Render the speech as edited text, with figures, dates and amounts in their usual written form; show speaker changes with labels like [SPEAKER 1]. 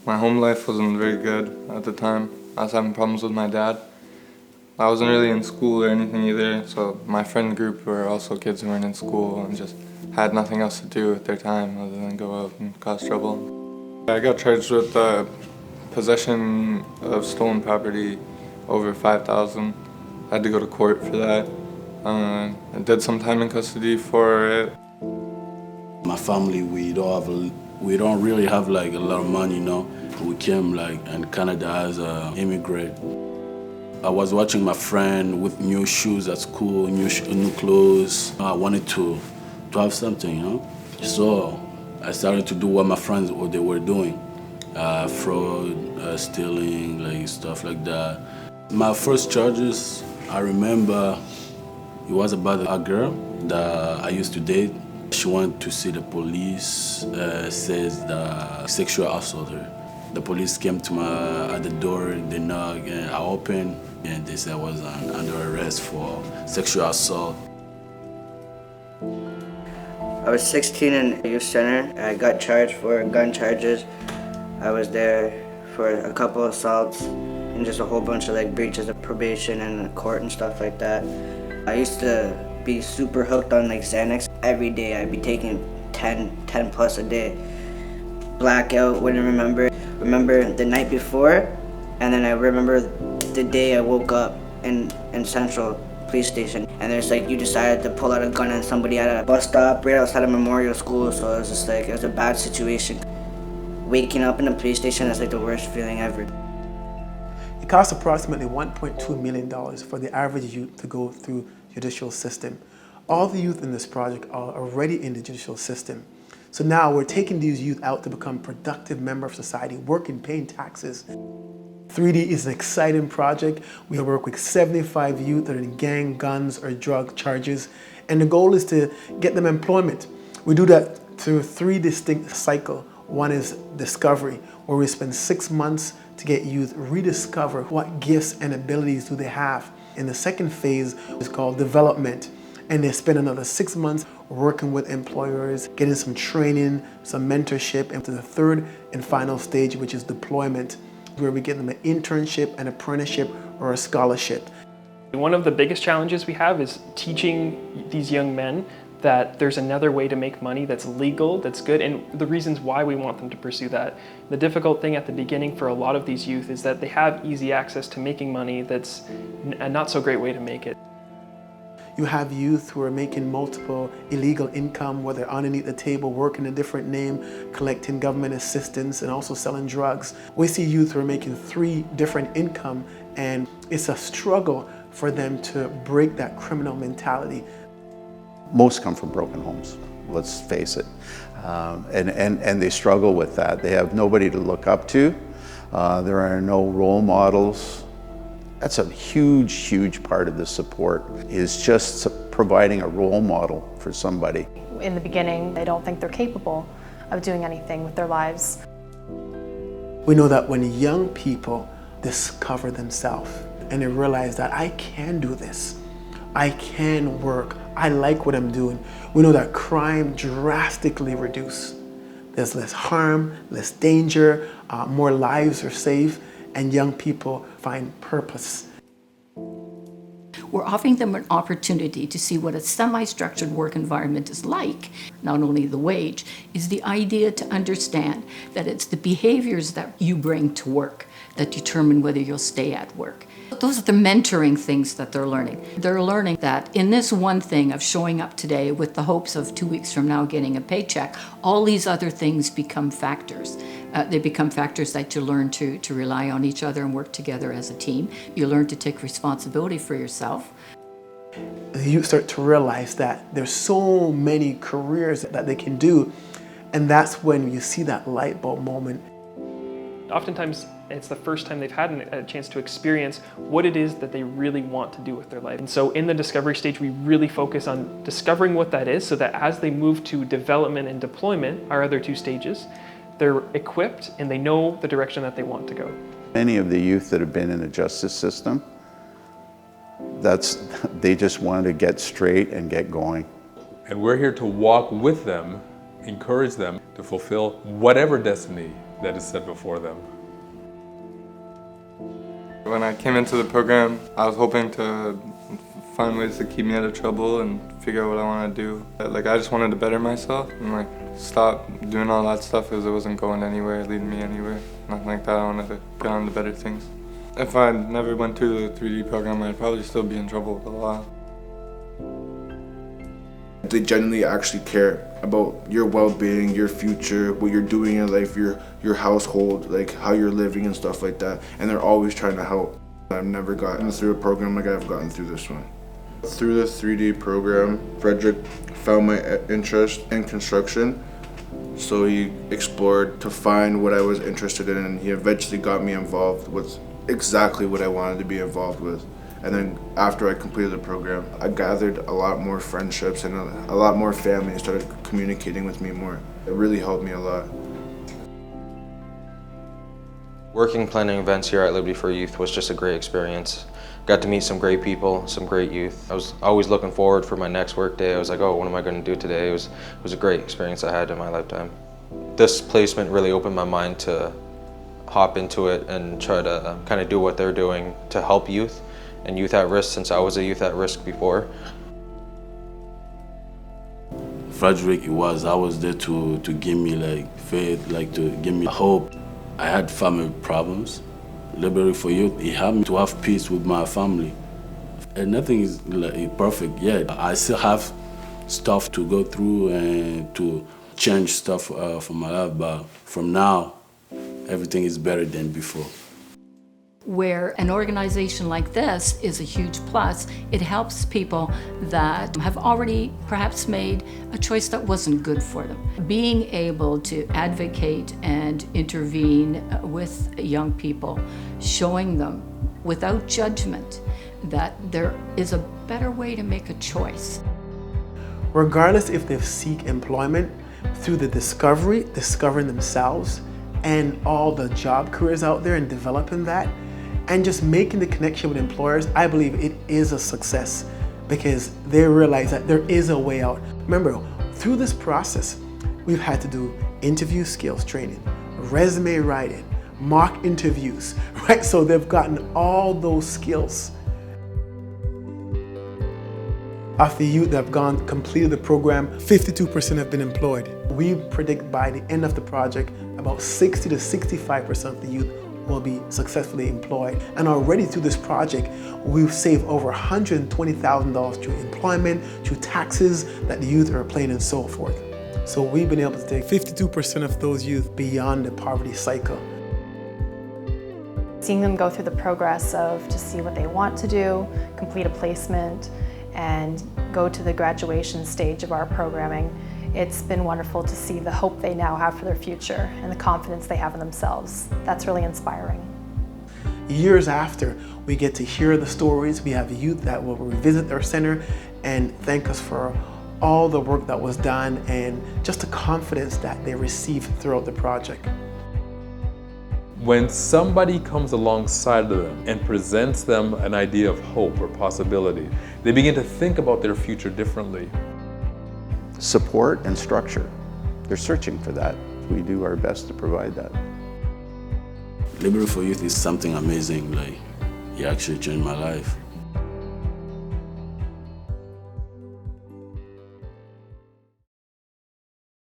[SPEAKER 1] My home life wasn't very good at the time. I was having problems with my dad. I wasn't really in school or anything either, so my friend group were also kids who weren't in school and just had nothing else to do with their time other than go out and cause trouble. I got charged with possession of stolen property over $5,000. I had to go to court for that. I did some time in custody for it.
[SPEAKER 2] My family, we don't really have like a lot of money, you know. We came like in Canada as an immigrant. I was watching my friend with new shoes at school, new clothes. I wanted to have something, you know. So I started to do what my friends what they were doing, fraud, stealing, like stuff like that. My first charges, I remember, it was about a girl that I used to date. She wanted to see the police, says the sexual assault her. The police came to at the door, they knocked, and I opened, and they said I was under arrest for sexual assault.
[SPEAKER 3] I was 16 in the youth center. I got charged for gun charges. I was there for a couple assaults and just a whole bunch of like breaches of probation and court and stuff like that. I used to be super hooked on like Xanax. Every day I'd be taking 10 plus a day. Blackout, wouldn't remember the night before, and then I remember the day I woke up in Central Police Station, and there's like you decided to pull out a gun on somebody at a bus stop right outside of Memorial School, so it was just like, it was a bad situation. Waking up in a police station is like the worst feeling ever.
[SPEAKER 4] It costs approximately $1.2 million for the average youth to go through judicial system. All the youth in this project are already in the judicial system. So now we're taking these youth out to become productive members of society, working, paying taxes. 3D is an exciting project. We work with 75 youth that are in gang, guns, or drug charges. And the goal is to get them employment. We do that through 3 distinct cycles. One is discovery, where we spend 6 months to get youth rediscover what gifts and abilities do they have. And the second phase is called development. And they spend another 6 months working with employers, getting some training, some mentorship, and to the third and final stage, which is deployment, where we get them an internship, an apprenticeship, or a scholarship.
[SPEAKER 5] One of the biggest challenges we have is teaching these young men that there's another way to make money that's legal, that's good, and the reasons why we want them to pursue that. The difficult thing at the beginning for a lot of these youth is that they have easy access to making money that's a not so great way to make it.
[SPEAKER 4] You have youth who are making multiple illegal income, where they're underneath the table, working a different name, collecting government assistance, and also selling drugs. We see youth who are making 3 different income, and it's a struggle for them to break that criminal mentality.
[SPEAKER 6] Most come from broken homes, let's face it. And they struggle with that. They have nobody to look up to. There are no role models. That's a huge, huge part of the support, is just providing a role model for somebody.
[SPEAKER 7] In the beginning, they don't think they're capable of doing anything with their lives.
[SPEAKER 4] We know that when young people discover themselves and they realize that I can do this, I can work, I like what I'm doing, we know that crime drastically reduces. There's less harm, less danger, more lives are safe, and young people find purpose.
[SPEAKER 8] We're offering them an opportunity to see what a semi-structured work environment is like. Not only the wage, is the idea to understand that it's the behaviors that you bring to work that determine whether you'll stay at work. Those are the mentoring things that they're learning. They're learning that in this one thing of showing up today with the hopes of 2 weeks from now getting a paycheck, all these other things become factors. They become factors that you learn to rely on each other and work together as a team. You learn to take responsibility for yourself.
[SPEAKER 4] You start to realize that there's so many careers that they can do, and that's when you see that light bulb moment.
[SPEAKER 5] Oftentimes, it's the first time they've had a chance to experience what it is that they really want to do with their life. And so in the discovery stage, we really focus on discovering what that is, so that as they move to development and deployment, our other 2 stages, they're equipped and they know the direction that they want to go.
[SPEAKER 6] Many of the youth that have been in the justice system, they just want to get straight and get going.
[SPEAKER 9] And we're here to walk with them, encourage them to fulfill whatever destiny that is set before them.
[SPEAKER 1] When I came into the program, I was hoping to find ways to keep me out of trouble and figure out what I want to do. Like, I just wanted to better myself and like stop doing all that stuff because it wasn't going anywhere, leading me anywhere. Nothing like that. I wanted to get on to better things. If I never went through the 3D program, I'd probably still be in trouble with the law.
[SPEAKER 10] They genuinely actually care about your well-being, your future, what you're doing in life, your household, like how you're living and stuff like that. And they're always trying to help. I've never gotten through a program like I've gotten through this one. Through the 3D program, Frederick found my interest in construction. So he explored to find what I was interested in, and he eventually got me involved with exactly what I wanted to be involved with. And then after I completed the program, I gathered a lot more friendships and a lot more family and started communicating with me more. It really helped me a lot.
[SPEAKER 11] Working planning events here at Liberty for Youth was just a great experience. Got to meet some great people, some great youth. I was always looking forward for my next work day. I was like, oh, what am I going to do today? It was a great experience I had in my lifetime. This placement really opened my mind to hop into it and try to kind of do what they're doing to help youth and youth at risk, since I was a youth at risk before.
[SPEAKER 2] Frederick, I was there to give me like faith, like to give me hope. I had family problems. Liberty for Youth, it helped me to have peace with my family. And nothing is like perfect yet. I still have stuff to go through and to change stuff for my life, but from now, everything is better than before.
[SPEAKER 8] Where an organization like this is a huge plus, it helps people that have already perhaps made a choice that wasn't good for them. Being able to advocate and intervene with young people, showing them without judgment that there is a better way to make a choice.
[SPEAKER 4] Regardless if they seek employment, through the discovering themselves, and all the job careers out there and developing that, and just making the connection with employers, I believe it is a success because they realize that there is a way out. Remember, through this process, we've had to do interview skills training, resume writing, mock interviews, right? So they've gotten all those skills. Of the youth that have completed the program, 52% have been employed. We predict by the end of the project, about 60 to 65% of the youth will be successfully employed. And already through this project, we've saved over $120,000 through employment, through taxes that the youth are paying and so forth. So we've been able to take 52% of those youth beyond the poverty cycle.
[SPEAKER 7] Seeing them go through the progress of to see what they want to do, complete a placement, and go to the graduation stage of our programming, it's been wonderful to see the hope they now have for their future and the confidence they have in themselves. That's really inspiring.
[SPEAKER 4] Years after, we get to hear the stories. We have youth that will revisit our center and thank us for all the work that was done and just the confidence that they received throughout the project.
[SPEAKER 9] When somebody comes alongside of them and presents them an idea of hope or possibility, they begin to think about their future differently.
[SPEAKER 6] Support and structure. They're searching for that. We do our best to provide that.
[SPEAKER 2] Liberty for Youth is something amazing. Like, it actually changed my life.